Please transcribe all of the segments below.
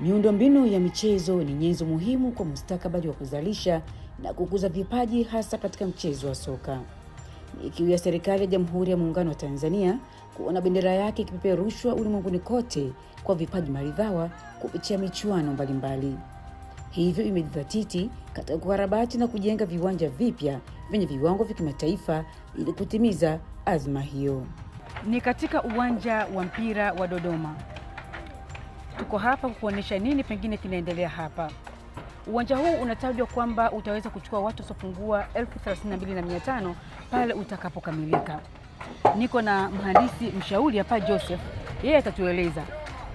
Miundombinu ya michezo ni nyenzo muhimu kwa mustakabali wa kuzalisha na kukuza vipaji hasa katika mchezo wa soka. Ni kiu ya serikali ya Jamhuri ya Muungano wa Tanzania kuona bendera yake ikipeperushwa ulimwenguni kote kwa vipaji maridhawa kupitia michuano mbalimbali. Hivyo imejidhatiti katika kukarabati na kujenga viwanja vipya vyenye viwango vya kimataifa ili kutimiza azma hiyo. Ni katika uwanja wa mpira wa Dodoma. Tuko hapa kuonyesha nini pengine kinaendelea hapa. Uwanja huu unatajwa kwamba utaweza kuchukua watu wasiopungua 32,500 pale utakapokamilika. Niko na mhandisi mshauri hapa Joseph, yeye atatueleza.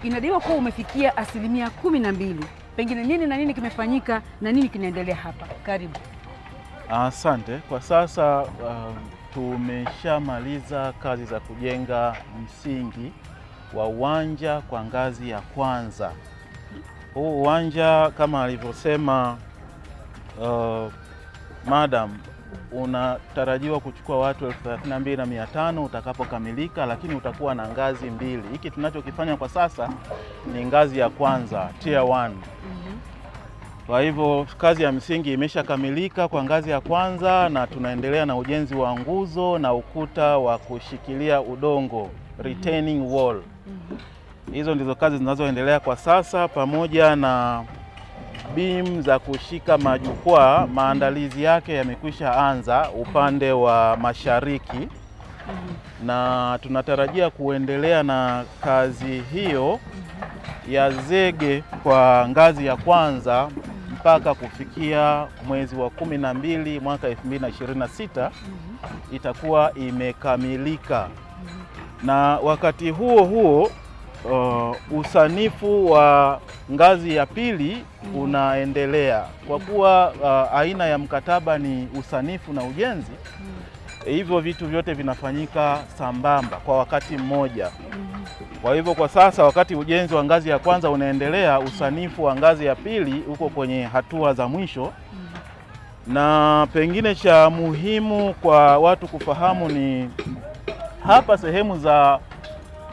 Inadaiwa kuwa umefikia 12%. Pengine nini na nini kimefanyika na nini kinaendelea hapa? Karibu. Asante. Kwa sasa tumeshamaliza kazi za kujenga msingi wa uwanja kwa ngazi ya kwanza. Huu uwanja kama alivyosema madam, unatarajiwa kuchukua watu 32,500 utakapokamilika, lakini utakuwa na ngazi mbili. Hiki tunachokifanya kwa sasa ni ngazi ya kwanza, tier 1. Kwa hivyo kazi ya msingi imeshakamilika kwa ngazi ya kwanza na tunaendelea na ujenzi wa nguzo na ukuta wa kushikilia udongo, retaining wall. Hizo ndizo kazi zinazoendelea kwa sasa, pamoja na beam za kushika majukwaa. Maandalizi yake yamekwisha anza upande wa mashariki na tunatarajia kuendelea na kazi hiyo ya zege kwa ngazi ya kwanza mpaka kufikia mwezi wa 12 mwaka 2026 itakuwa imekamilika. Na wakati huo huo usanifu wa ngazi ya pili unaendelea, kwa kuwa aina ya mkataba ni usanifu na ujenzi. Hivyo vitu vyote vinafanyika sambamba kwa wakati mmoja. Kwa hivyo kwa sasa, wakati ujenzi wa ngazi ya kwanza unaendelea, usanifu wa ngazi ya pili uko kwenye hatua za mwisho. Na pengine cha muhimu kwa watu kufahamu ni hapa sehemu za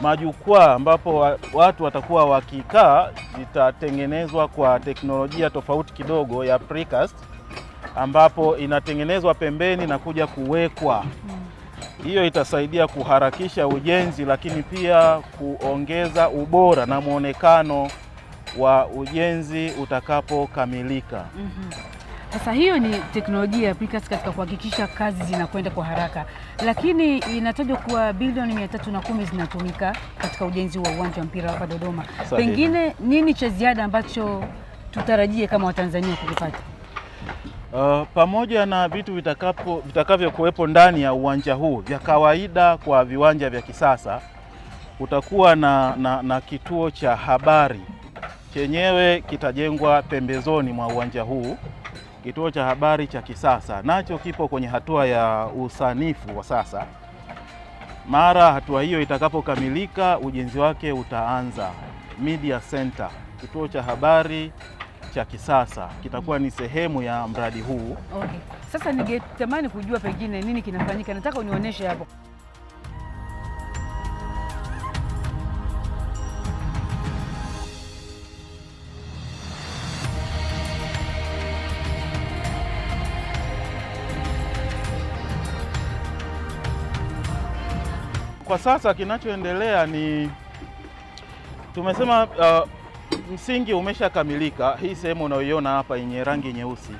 majukwaa ambapo watu watakuwa wakikaa zitatengenezwa kwa teknolojia tofauti kidogo ya precast, ambapo inatengenezwa pembeni na kuja kuwekwa. Hiyo itasaidia kuharakisha ujenzi, lakini pia kuongeza ubora na muonekano wa ujenzi utakapokamilika. Sasa hiyo ni teknolojia ya precast katika kuhakikisha kazi zinakwenda kwa haraka, lakini inatajwa kuwa bilioni 310 zinatumika katika ujenzi wa uwanja wa mpira hapa Dodoma. Pengine nini cha ziada ambacho tutarajie kama Watanzania kukipata? Pamoja na vitu vitakavyokuwepo ndani ya uwanja huu vya kawaida kwa viwanja vya kisasa, utakuwa na kituo cha habari. Chenyewe kitajengwa pembezoni mwa uwanja huu. Kituo cha habari cha kisasa nacho kipo kwenye hatua ya usanifu wa sasa. Mara hatua hiyo itakapokamilika, ujenzi wake utaanza. Media Center, kituo cha habari cha kisasa, kitakuwa ni sehemu ya mradi huu. Okay. Sasa ningetamani kujua pengine nini kinafanyika. Nataka unionyeshe hapo. Kwa sasa kinachoendelea ni tumesema msingi umeshakamilika. Hii sehemu unayoiona hapa yenye rangi nyeusi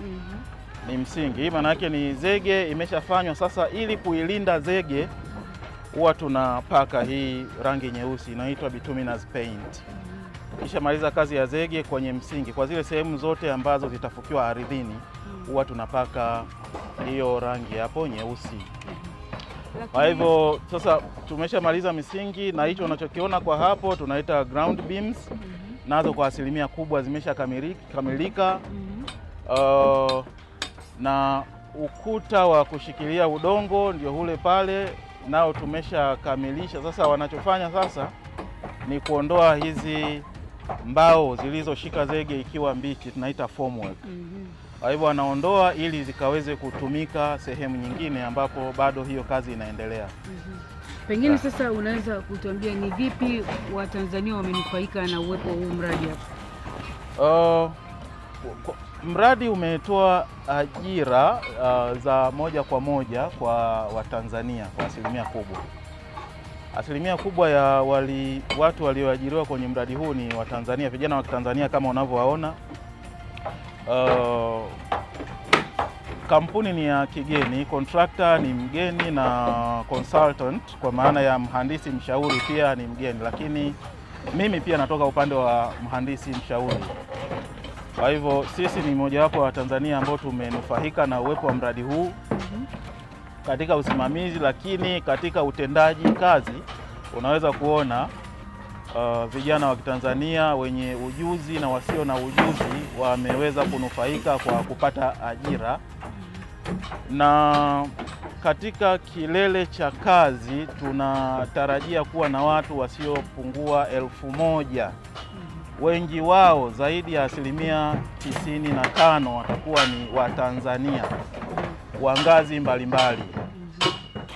ni msingi. Hii maana yake ni zege imeshafanywa. Sasa ili kuilinda zege huwa tunapaka hii rangi nyeusi inaitwa bituminous paint. Kisha maliza kazi ya zege kwenye msingi, kwa zile sehemu zote ambazo zitafukiwa ardhini huwa tunapaka hiyo rangi hapo nyeusi. Kwa hivyo sasa tumeshamaliza misingi, na hicho unachokiona kwa hapo tunaita ground beams. Nazo kwa asilimia kubwa zimeshakamilika. Na ukuta wa kushikilia udongo ndio ule pale, nao tumeshakamilisha. Sasa wanachofanya sasa ni kuondoa hizi mbao zilizoshika zege ikiwa mbichi, tunaita formwork. Kwa hivyo wanaondoa ili zikaweze kutumika sehemu nyingine ambapo bado hiyo kazi inaendelea. Pengine sasa unaweza kutuambia ni vipi Watanzania wamenufaika na uwepo wa huu mradi hapa? Mradi umetoa ajira za moja kwa moja kwa Watanzania kwa asilimia kubwa. Asilimia kubwa ya watu walioajiriwa kwenye mradi huu ni Watanzania, vijana wa Kitanzania kama unavyowaona. Kampuni ni ya kigeni, contractor ni mgeni na consultant kwa maana ya mhandisi mshauri pia ni mgeni, lakini mimi pia natoka upande wa mhandisi mshauri. Kwa hivyo sisi ni mojawapo wa Tanzania ambao tumenufaika na uwepo wa mradi huu katika usimamizi, lakini katika utendaji kazi unaweza kuona vijana wa Kitanzania wenye ujuzi na wasio na ujuzi wameweza kunufaika kwa kupata ajira. Na katika kilele cha kazi tunatarajia kuwa na watu wasiopungua 1000. Wengi wao zaidi ya 95% watakuwa ni Watanzania wa ngazi mbalimbali.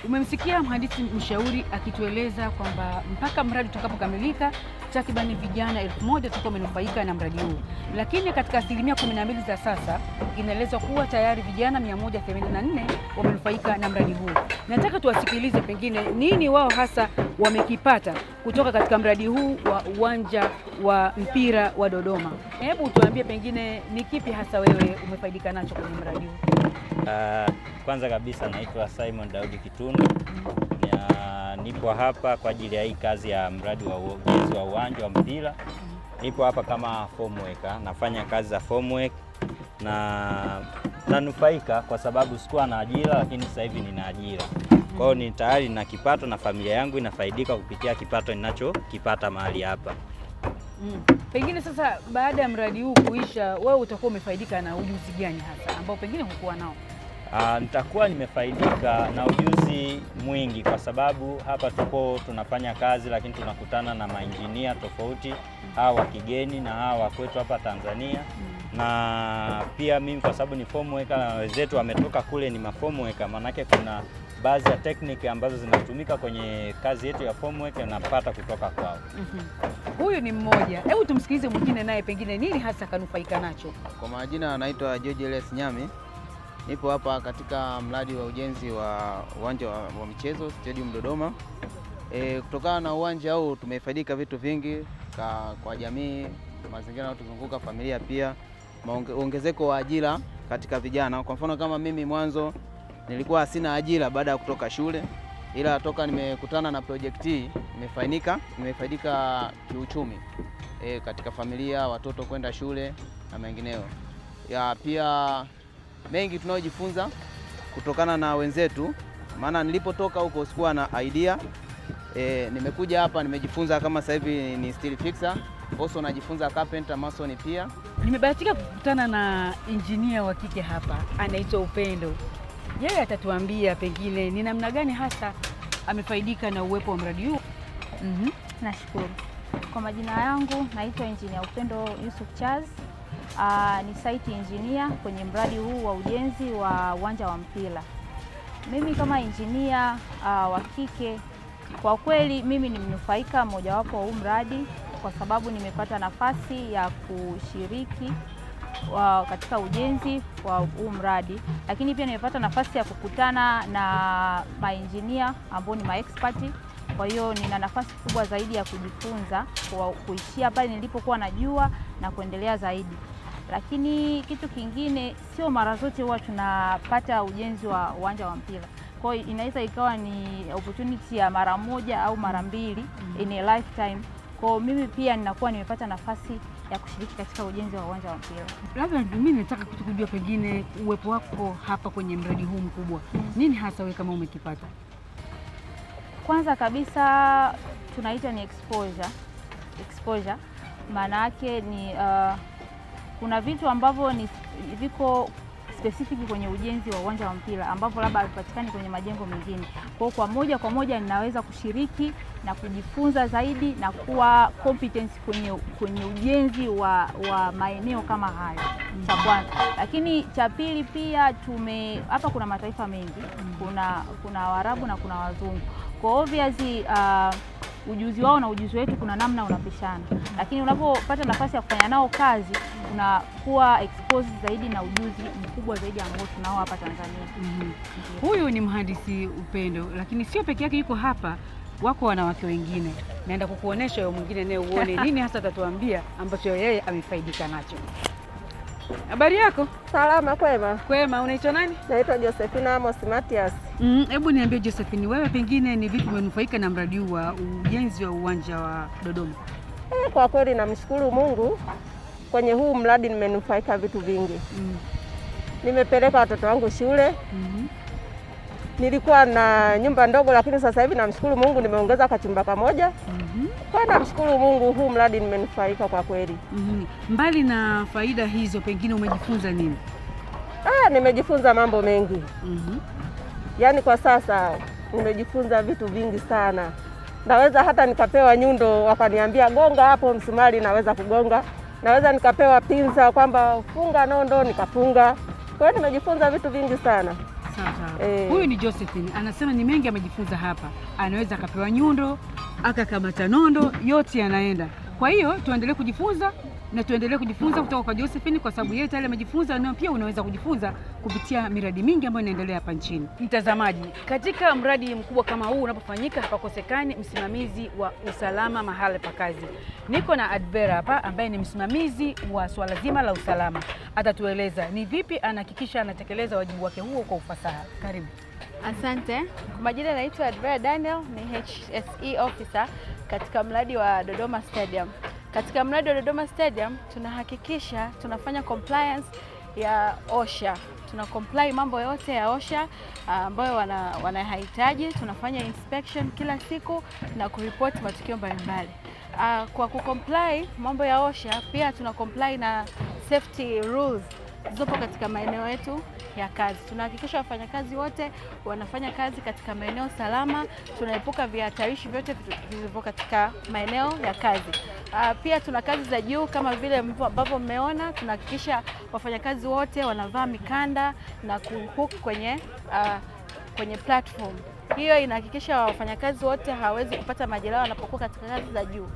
Umemsikia mhandisi mshauri akitueleza kwamba mpaka mradi utakapokamilika takribani vijana 1000 watakuwa wamenufaika na mradi huu, lakini katika asilimia 12 za sasa inaelezwa kuwa tayari vijana 184 wamenufaika na mradi huu. Nataka tuwasikilize pengine nini wao hasa wamekipata kutoka katika mradi huu wa uwanja wa mpira wa Dodoma. Hebu tuambie pengine ni kipi hasa wewe umefaidika nacho kwenye mradi huu? Kwanza kabisa naitwa Simon Daudi Kitundu. Nipo hapa kwa ajili ya hii kazi ya mradi wa ujenzi wa uwanja wa mpira. Nipo hapa kama form worker, nafanya kazi za form work na nanufaika kwa sababu sikuwa na ajira, lakini sasa hivi nina ajira. Kwa hiyo ni tayari na kipato na familia yangu inafaidika kupitia kipato ninachokipata mahali hapa. Pengine sasa baada ya mradi huu kuisha, wewe utakuwa umefaidika na ujuzi gani hasa ambao pengine hukuwa nao? Nitakuwa nimefaidika na ujuzi mwingi kwa sababu hapa tupo tunafanya kazi, lakini tunakutana na mainjinia tofauti, hawa wa kigeni na hawa wa kwetu hapa Tanzania. Na pia mimi kwa sababu ni form worker na wenzetu wametoka kule ni maform worker, manake kuna baadhi ya technique ambazo zinatumika kwenye kazi yetu ya form worker napata kutoka kwao. Huyu ni mmoja. Hebu tumsikilize mwingine naye pengine nini hasa kanufaika nacho. Kwa majina anaitwa George Elias Nyami. Nipo hapa katika mradi wa ujenzi wa uwanja wa michezo Stadium Dodoma. Kutokana na uwanja huu tumefaidika vitu vingi kwa jamii, mazingira yanayotuzunguka, familia pia, ongezeko wa ajira katika vijana. Kwa mfano kama mimi mwanzo nilikuwa sina ajira baada ya kutoka shule, ila toka nimekutana na project hii nimefaidika kiuchumi katika familia, watoto kwenda shule na mengineyo. Pia mengi tunayojifunza kutokana na wenzetu, maana nilipotoka huko sikuwa na idea. Nimekuja hapa nimejifunza, kama sasa hivi ni steel fixer, also najifunza carpenter, mason pia. Nimebahatika kukutana na engineer wa kike hapa anaitwa Upendo. Yeye atatuambia pengine ni namna gani hasa amefaidika na uwepo wa mradi huu. Nashukuru. Kwa majina yangu naitwa Engineer Upendo Yusuf Chaz. Ni site engineer kwenye mradi huu wa ujenzi wa uwanja wa mpira. Mimi kama engineer wa kike, kwa kweli mimi ni mnufaika mojawapo wa huu mradi kwa sababu nimepata nafasi ya kushiriki katika ujenzi wa huu mradi, lakini pia nimepata nafasi ya kukutana na maengineer ambao ni maexpert. Kwa hiyo nina nafasi kubwa zaidi ya kujifunza, kuishia pale nilipokuwa najua na kuendelea zaidi. Lakini kitu kingine, sio mara zote huwa tunapata ujenzi wa uwanja wa mpira. Kwa hiyo inaweza ikawa ni opportunity ya mara moja au mara mbili in a lifetime. Kwa mimi pia ninakuwa nimepata nafasi ya kushiriki katika ujenzi wa uwanja wa mpira. Labda mimi nataka kujua pengine uwepo wako hapa kwenye mradi huu mkubwa. Nini hasa wewe kama umekipata? Kwanza kabisa tunaita ni exposure. Maana yake ni kuna vitu ambavyo viko specific kwenye ujenzi wa uwanja wa mpira ambavyo labda havipatikani kwenye majengo mengine. Kwa moja kwa moja ninaweza kushiriki na kujifunza zaidi na kuwa competence kwenye ujenzi wa maeneo kama hayo. Cha kwanza. Lakini cha pili pia hapa kuna mataifa mengi. Kuna Waarabu na kuna Wazungu. Kwa obviously ujuzi wao na ujuzi wetu kuna namna unapishana, lakini unapopata nafasi ya kufanya nao kazi unakuwa exposed zaidi na ujuzi mkubwa zaidi ambao tunao hapa Tanzania. Huyu ni mhandisi Upendo, lakini sio peke yake yuko hapa, wako wanawake wengine. Naenda kukuonesha wewe mwingine naye uone nini hasa atatuambia ambacho yeye amefaidika nacho. Habari yako? Salama, kwema. Kwema, unaitwa nani? Naitwa Josephina Amos Matias. Hebu niambie Josephine, wewe pengine ni vipi umenufaika na mradi huu wa ujenzi wa uwanja wa Dodoma? Kwa kweli namshukuru Mungu, kwenye huu mradi nimenufaika vitu vingi. Nimepeleka watoto wangu shule. Nilikuwa na nyumba ndogo, lakini sasa hivi namshukuru Mungu nimeongeza kachumba kamoja. Kwa namshukuru Mungu, huu mradi nimenufaika kwa kweli. Mbali na faida hizo, pengine umejifunza nini? Nimejifunza mambo mengi. Yaani kwa sasa nimejifunza vitu vingi sana. Naweza hata nikapewa nyundo wakaniambia gonga hapo msumari, naweza kugonga. Naweza nikapewa pinza kwamba funga nondo, nikafunga. Kwa hiyo nimejifunza vitu vingi sana. Sawa. Huyu ni Josephine, anasema ni mengi amejifunza hapa. Anaweza akapewa nyundo, akakamata nondo, yote yanaenda. Kwa hiyo tuendelee kujifunza na tuendelee kujifunza kutoka kwa Josephine, kwa sababu yeye tayari amejifunza, na pia unaweza kujifunza kupitia miradi mingi ambayo inaendelea hapa nchini. Mtazamaji, katika mradi mkubwa kama huu unapofanyika, hapakosekani msimamizi wa usalama mahali pa kazi. Niko na Advera hapa ambaye ni msimamizi wa swala zima la usalama. Atatueleza ni vipi anahakikisha anatekeleza wajibu wake huo kwa ufasaha. Karibu. Asante. Kwa majina naitwa Advera Daniel, ni HSE officer katika mradi wa Dodoma Stadium. Katika mradi wa Dodoma Stadium tunahakikisha tunafanya compliance ya OSHA. Tuna comply mambo yote ya OSHA ambayo wanahitaji. Tunafanya inspection kila siku na kuripoti matukio mbalimbali. Kwa kucomply mambo ya OSHA, pia tuna comply na safety rules zipo katika maeneo yetu ya kazi. Tunahakikisha wafanyakazi wote wanafanya kazi katika maeneo salama. Tunaepuka vihatarishi vyote vilivyo katika maeneo ya kazi. Pia tuna kazi za juu kama vile ambavyo mmeona, tunahakikisha wafanyakazi wote wanavaa mikanda na kuhook kwenye platform. Hiyo inahakikisha wafanyakazi wote hawawezi kupata majeraha wanapokuwa katika kazi za juu.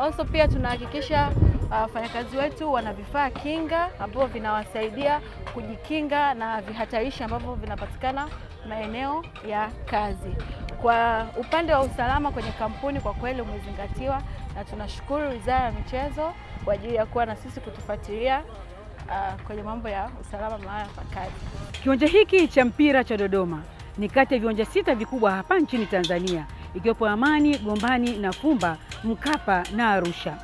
Also pia tunahakikisha wafanyakazi wetu wana vifaa kinga ambavyo vinawasaidia kujikinga na vihatarishi ambavyo vinapatikana maeneo ya kazi. Kwa upande wa usalama kwenye kampuni, kwa kweli umezingatiwa, na tunashukuru Wizara ya Michezo kwa ajili ya kuwa na sisi kutufuatilia kwenye mambo ya usalama mahali pa kazi. Kiwanja hiki cha mpira cha Dodoma ni kati ya viwanja 6 vikubwa hapa nchini Tanzania, ikiwepo Amani, Gombani, Nafumba, Mkapa na Arusha.